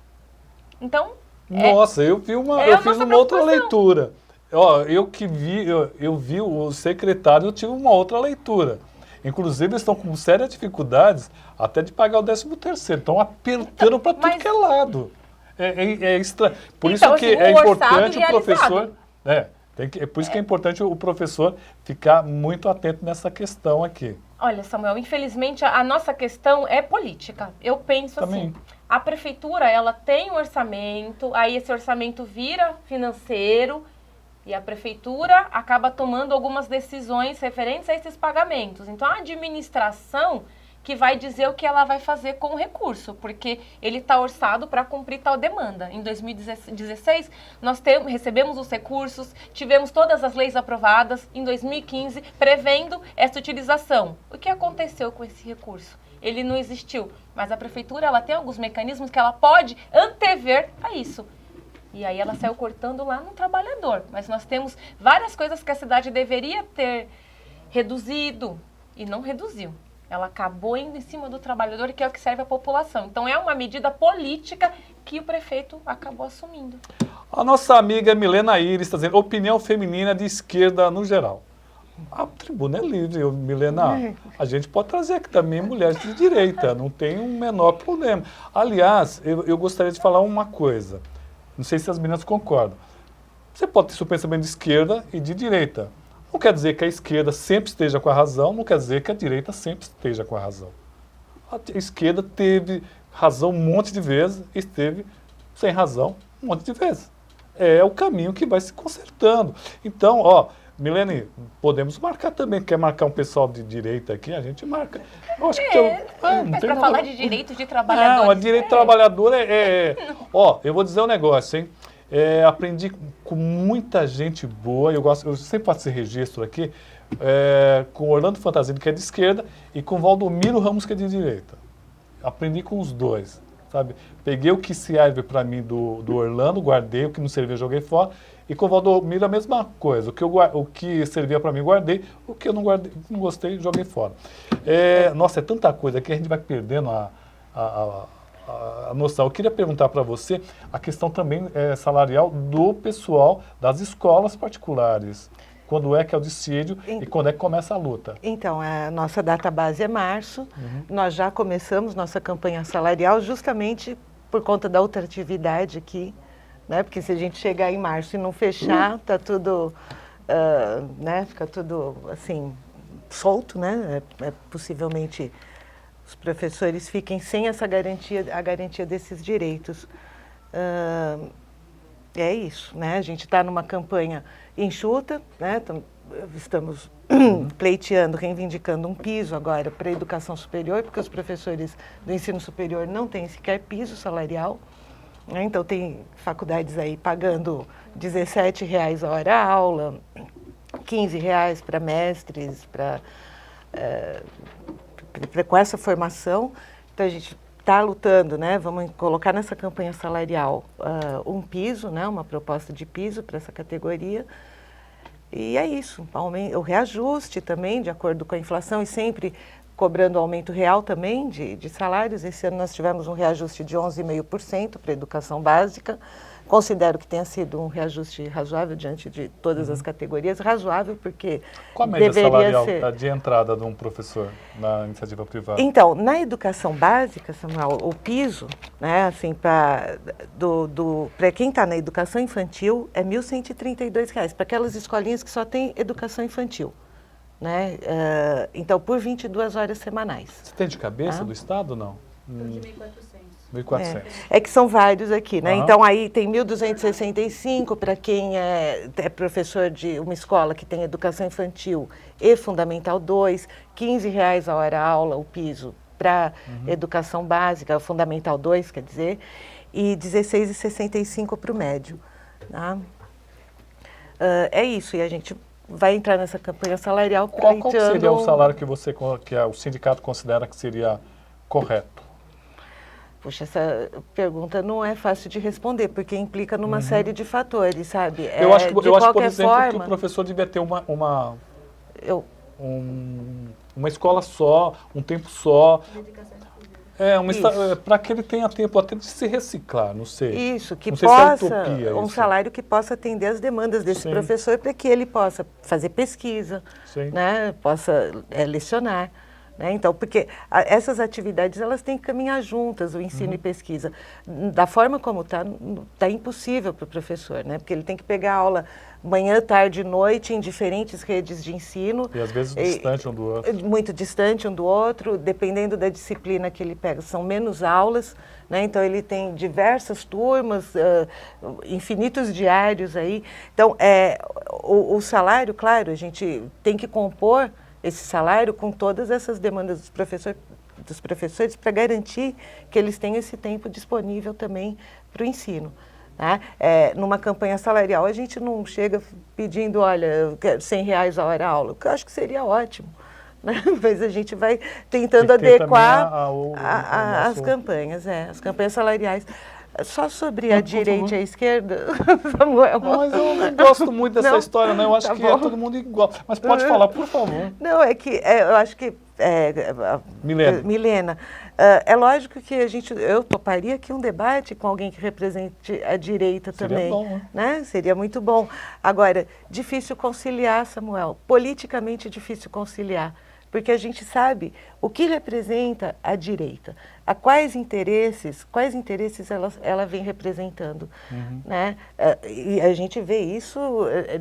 Então... Nossa, eu fiz uma outra leitura. Ó, eu vi o secretário, eu tive uma outra leitura. Inclusive, eles estão com sérias dificuldades até de pagar o 13º. Estão apertando para tudo que é lado. Por isso então, que assim, é importante o professor... por isso que é importante o professor ficar muito atento nessa questão aqui. Olha, Samuel, infelizmente a nossa questão é política. Eu penso Também. assim, a prefeitura, ela tem um orçamento, aí esse orçamento vira financeiro e a prefeitura acaba tomando algumas decisões referentes a esses pagamentos. Então, a administração que vai dizer o que ela vai fazer com o recurso, porque ele está orçado para cumprir tal demanda. Em 2016, nós recebemos os recursos, tivemos todas as leis aprovadas em 2015, prevendo essa utilização. O que aconteceu com esse recurso? Ele não existiu, mas a prefeitura ela tem alguns mecanismos que ela pode antever a isso. E aí ela saiu cortando lá no trabalhador. Mas nós temos várias coisas que a cidade deveria ter reduzido e não reduziu. Ela acabou indo em cima do trabalhador, que é o que serve à população. Então, é uma medida política que o prefeito acabou assumindo. A nossa amiga Milena Iris está dizendo, opinião feminina de esquerda no geral. A tribuna é livre, Milena. A gente pode trazer aqui também mulheres de direita, não tem um menor problema. Aliás, eu gostaria de falar uma coisa. Não sei se as meninas concordam. Você pode ter seu pensamento de esquerda e de direita. Não quer dizer que a esquerda sempre esteja com a razão, não quer dizer que a direita sempre esteja com a razão. A esquerda teve razão um monte de vezes, esteve sem razão um monte de vezes. É o caminho que vai se consertando. Então, ó, Milene, podemos marcar também. Quer marcar um pessoal de direita aqui? A gente marca. Eu acho que mas para falar de direitos de trabalhadores... Não, a direito trabalhador Ó, eu vou dizer um negócio, hein? Aprendi com muita gente boa, eu sempre faço esse registro aqui, com Orlando Fantasini, que é de esquerda, e com Valdomiro Ramos, que é de direita. Aprendi com os dois. sabe? Peguei o que serve para mim do Orlando, guardei, o que não servia, joguei fora. E com o Valdomiro a mesma coisa. O que servia para mim, guardei. O que eu não guardei, não gostei, joguei fora. Nossa, é tanta coisa que a gente vai perdendo a noção. Eu queria perguntar para você a questão também salarial do pessoal das escolas particulares. Quando é que é o dissídio e quando é que começa a luta? Então, a nossa data base é março. Nós já começamos nossa campanha salarial justamente por conta da outra atividade aqui, né? Porque se a gente chegar em março e não fechar, tá tudo, né? Fica tudo assim solto, né? Possivelmente os professores fiquem sem essa garantia, a garantia desses direitos. É isso, né? A gente está numa campanha enxuta, né? Estamos pleiteando, reivindicando um piso agora para a educação superior, porque os professores do ensino superior não têm sequer piso salarial, né? Então tem faculdades aí pagando R$17 a hora aula, R$15 para mestres, com essa formação. Então a gente está lutando, né? Vamos colocar nessa campanha salarial um piso, né? Uma proposta de piso para essa categoria. E é isso, o reajuste também, de acordo com a inflação, e sempre cobrando aumento real também de salários. Esse ano nós tivemos um reajuste de 11,5% para a educação básica. Considero que tenha sido um reajuste razoável diante de todas as categorias. Razoável porque qual a média deveria salarial ser... de entrada de um professor na iniciativa privada? Então, na educação básica, Samuel, o piso, né, assim, para quem está na educação infantil, é R$1.132, para aquelas escolinhas que só têm educação infantil, né? Então, por 22 horas semanais. Você tem de cabeça do Estado ou não? De 1.400. 1.400. É que são vários aqui, né? Uhum. Então, aí tem 1.265 para quem é professor de uma escola que tem educação infantil e Fundamental 2, R$15 a hora aula, o piso, para educação básica, Fundamental 2, quer dizer, e R$16,65 para o médio. Tá? É isso, e a gente vai entrar nessa campanha salarial Qual seria o salário que o sindicato considera que seria correto? Puxa, essa pergunta não é fácil de responder, porque implica numa série de fatores, sabe? Eu acho, por exemplo, forma, que o professor devia ter uma escola só, um tempo só. Para que ele tenha tempo até de se reciclar, não sei. Isso, que não sei se é possa, utopia, um isso. salário que possa atender as demandas desse professor, para que ele possa fazer pesquisa, né? Possa lecionar. Né? Então, porque essas atividades elas têm que caminhar juntas, o ensino e pesquisa. Da forma como está impossível para o professor, né? Porque ele tem que pegar aula manhã, tarde e noite em diferentes redes de ensino. E às vezes distante um do outro. Muito distante um do outro, dependendo da disciplina que ele pega. São menos aulas, né? Então ele tem diversas turmas, infinitos diários aí. Então, o salário, claro, a gente tem que compor esse salário com todas essas demandas dos professores para garantir que eles tenham esse tempo disponível também para o ensino. Tá? Numa campanha salarial, a gente não chega pedindo, olha, eu quero R$100 a hora aula, o que eu acho que seria ótimo. Né? Mas a gente vai tentando adequar as campanhas, as campanhas salariais. Só sobre a direita e a esquerda, Samuel. Não, mas eu não gosto muito dessa história, né? Eu acho que é todo mundo igual. Mas pode falar, por favor. Não, eu acho que... Milena, é lógico que eu toparia aqui um debate com alguém que represente a direita também. Seria bom, né? Seria muito bom. Agora, difícil conciliar, Samuel. Politicamente difícil conciliar. Porque a gente sabe o que representa a direita, quais interesses ela vem representando. Né? E a gente vê isso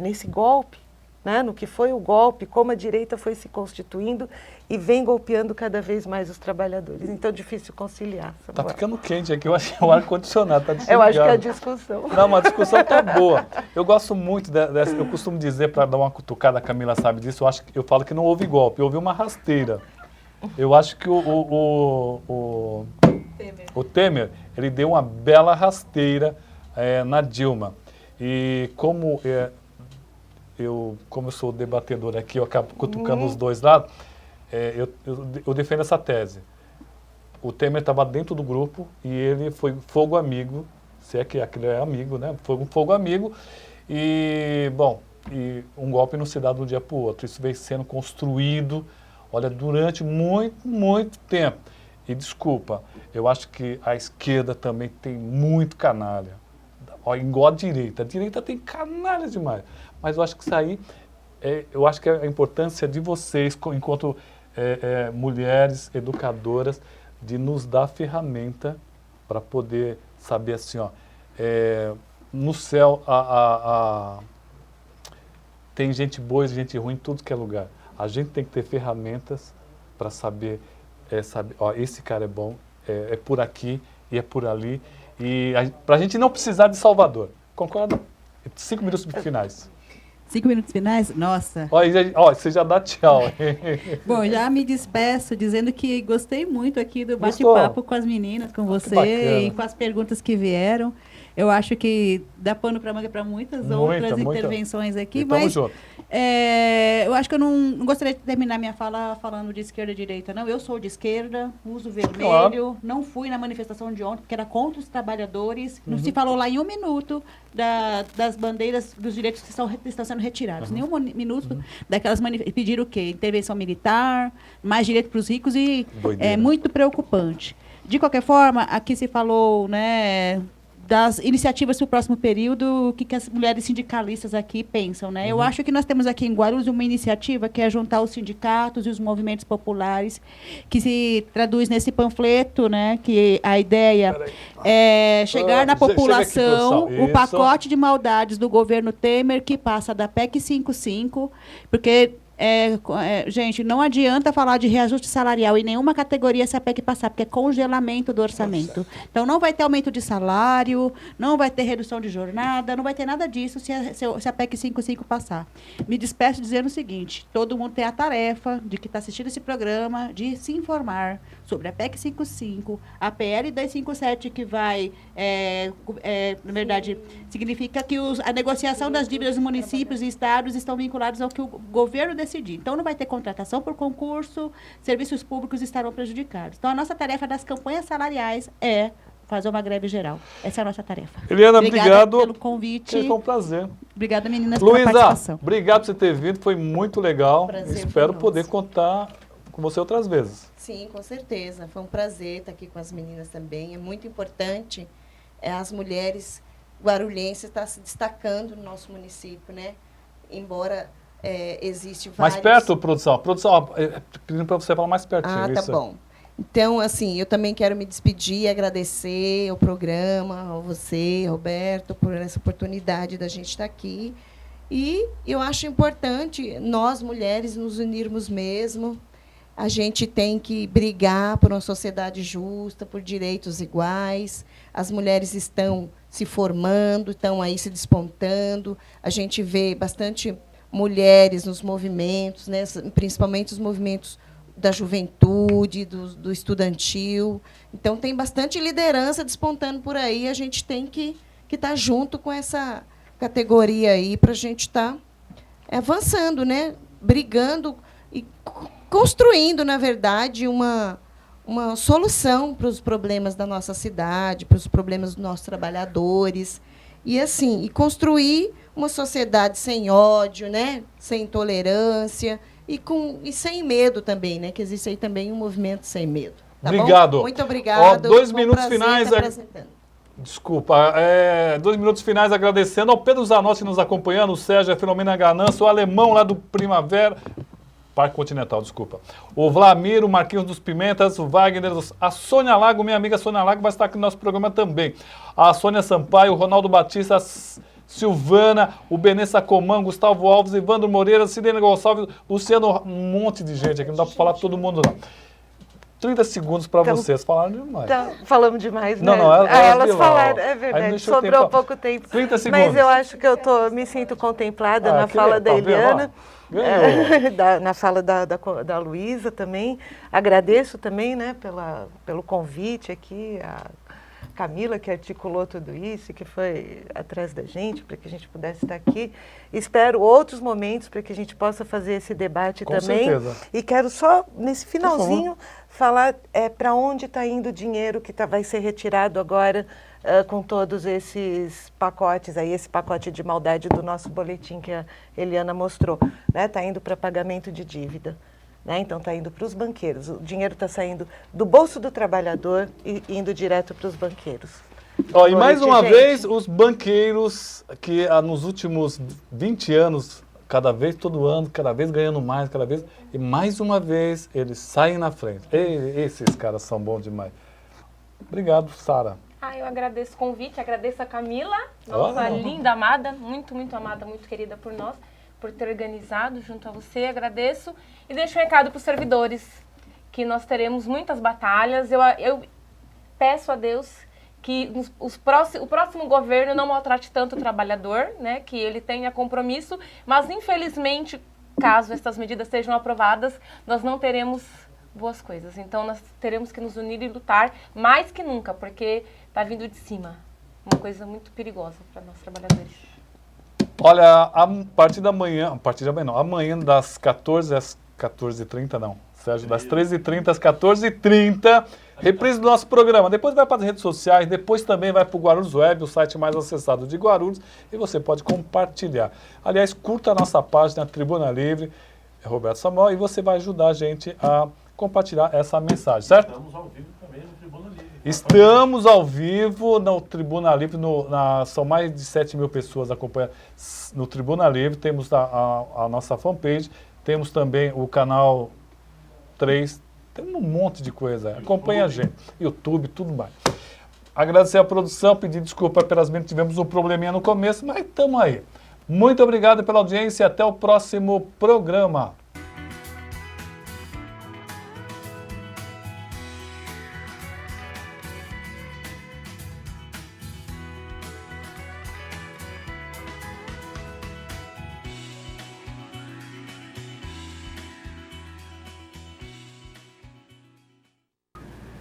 nesse golpe, né? No que foi o golpe, como a direita foi se constituindo e vem golpeando cada vez mais os trabalhadores. Então, difícil conciliar. Está ficando quente aqui, eu acho que o ar-condicionado está desligado. Eu acho que é a discussão. Não, a discussão está boa. Eu gosto muito dessa, eu costumo dizer, para dar uma cutucada, a Camila sabe disso, eu falo que não houve golpe, houve uma rasteira. Eu acho que o Temer, ele deu uma bela rasteira na Dilma. E como eu sou debatedor aqui, eu acabo cutucando os dois lados, eu defendo essa tese. o Temer estava dentro do grupo e ele foi fogo amigo, se é que aquilo é amigo, né? Foi um fogo amigo. E, bom, e um golpe não se dá de um dia para o outro. Isso vem sendo construído, olha, durante muito tempo. E desculpa, eu acho que a esquerda também tem muito canalha. Ó, igual a direita. A direita tem canalha demais. Mas eu acho que isso aí, eu acho que é a importância de vocês, enquanto mulheres educadoras, de nos dar ferramenta para poder saber assim, ó, no céu tem gente boa e gente ruim em tudo que é lugar. A gente tem que ter ferramentas para saber, ó, esse cara é bom, é por aqui e é por ali. E para a gente não precisar de Salvador. Concorda? 5 minutos finais. 5 minutos finais? Nossa. Ó, você já dá tchau. Bom, já me despeço dizendo que gostei muito aqui do bate-papo com as meninas, com você e com as perguntas que vieram. Eu acho que dá pano para manga para muitas outras intervenções aqui, mas eu acho que eu não gostaria de terminar minha fala falando de esquerda e direita, não. Eu sou de esquerda, uso vermelho, não fui na manifestação de ontem, porque era contra os trabalhadores. Não se falou lá em um minuto das bandeiras dos direitos que estão sendo retirados. Nenhum minuto daquelas pediram o quê? Intervenção militar, mais direito para os ricos e é muito preocupante. De qualquer forma, aqui se falou, né, das iniciativas para o próximo período, o que as mulheres sindicalistas aqui pensam, né? Eu acho que nós temos aqui em Guarulhos uma iniciativa que é juntar os sindicatos e os movimentos populares, que se traduz nesse panfleto, né? Que a ideia é chegar na população o pacote de maldades do governo Temer, que passa da PEC 55, porque gente, não adianta falar de reajuste salarial em nenhuma categoria se a PEC passar, porque é congelamento do orçamento. Então, não vai ter aumento de salário, não vai ter redução de jornada, não vai ter nada disso se a PEC 55 passar. Me despeço dizendo o seguinte, todo mundo tem a tarefa de que está assistindo esse programa, de se informar sobre a PEC 55, a PL 257, que vai, na verdade, significa que a negociação das dívidas dos municípios e estados estão vinculados ao que o governo decidir. Então, não vai ter contratação por concurso, serviços públicos estarão prejudicados. Então, a nossa tarefa das campanhas salariais é fazer uma greve geral. Essa é a nossa tarefa. Eliana, obrigado pelo convite. Foi um prazer. Obrigada, meninas, pela participação. Luísa, obrigado por você ter vindo, foi muito legal. Espero poder nosso. Contar com você outras vezes. Sim, com certeza. Foi um prazer estar aqui com as meninas também. É muito importante as mulheres guarulhenses estar se destacando no nosso município, né? Embora existe vários... Mais perto, produção? Produção, pedindo para você falar mais pertinho. Ah, tá bom. Então, assim, eu também quero me despedir, agradecer ao programa, a você, Roberto, por essa oportunidade da gente estar aqui. E eu acho importante nós, mulheres, nos unirmos mesmo. A gente tem que brigar por uma sociedade justa, por direitos iguais. As mulheres estão se formando, estão aí se despontando. A gente vê bastante mulheres nos movimentos, né, principalmente os movimentos da juventude, do estudantil. Então, tem bastante liderança despontando por aí. A gente tem que estar junto com essa categoria aí para a gente estar avançando, né, brigando e construindo, na verdade, uma solução para os problemas da nossa cidade, para os problemas dos nossos trabalhadores. E, assim, construir uma sociedade sem ódio, né? Sem intolerância e sem medo também, né? Que existe aí também um movimento sem medo. Tá obrigado. Bom? Muito obrigado. 2 minutos finais. Desculpa. 2 minutos finais agradecendo ao Pedro Zanotti nos acompanhando, o Sérgio, a Filomena Ganância, o alemão lá do Primavera... Parque Continental, desculpa. O Vlamir, o Marquinhos dos Pimentas, o Wagner, a Sônia Lago, minha amiga Sônia Lago, vai estar aqui no nosso programa também. A Sônia Sampaio, o Ronaldo Batista, a Silvana, o Benê Sacomã, Gustavo Alves, Evandro Moreira, Sidney Gonçalves, Luciano, um monte de gente aqui, não dá para falar todo mundo não. 30 segundos para vocês, falaram demais. Então, falamos demais, né? Não, elas falaram, é verdade, sobrou pouco tempo. 30 segundos. Mas eu acho que me sinto contemplada na fala da Eliana. Na fala da Luísa também. Agradeço também, né, pelo convite aqui, Camila que articulou tudo isso, que foi atrás da gente, para que a gente pudesse estar aqui. Espero outros momentos para que a gente possa fazer esse debate Com também. certeza. E quero só, nesse finalzinho, falar para onde está indo o dinheiro que vai ser retirado agora com todos esses pacotes, aí, esse pacote de maldade do nosso boletim que a Eliana mostrou. Está indo para pagamento de dívida. Então está indo para os banqueiros. O dinheiro está saindo do bolso do trabalhador e indo direto para os banqueiros. E mais uma vez, os banqueiros que nos últimos 20 anos, cada vez, todo ano, cada vez ganhando mais, cada vez, e mais uma vez eles saem na frente. Esses caras são bons demais. Obrigado, Sara. Eu agradeço o convite, agradeço a Camila, nossa linda, amada, muito, muito amada, muito querida por nós, por ter organizado junto a você, agradeço. E deixo um recado para os servidores, que nós teremos muitas batalhas. Eu peço a Deus que o próximo governo não maltrate tanto o trabalhador, né, que ele tenha compromisso, mas infelizmente, caso essas medidas sejam aprovadas, nós não teremos boas coisas. Então nós teremos que nos unir e lutar mais que nunca, porque está vindo de cima, uma coisa muito perigosa para nós trabalhadores. Olha, a partir da manhã, amanhã das 14 às 14h30, não, Sérgio, das 13h30 às 14h30, reprise do nosso programa. Depois vai para as redes sociais, depois também vai para o Guarulhos Web, o site mais acessado de Guarulhos, e você pode compartilhar. Aliás, curta a nossa página Tribuna Livre, Roberto Samuel, e você vai ajudar a gente a compartilhar essa mensagem, certo? Estamos ao vivo também no Tribuna Livre. Estamos ao vivo no Tribuna Livre, são mais de 7 mil pessoas acompanhando no Tribuna Livre, temos a nossa fanpage, temos também o canal 3, tem um monte de coisa, acompanha a gente, YouTube, tudo mais. Agradecer a produção, pedir desculpa pelas vezes que tivemos um probleminha no começo, mas estamos aí. Muito obrigado pela audiência e até o próximo programa.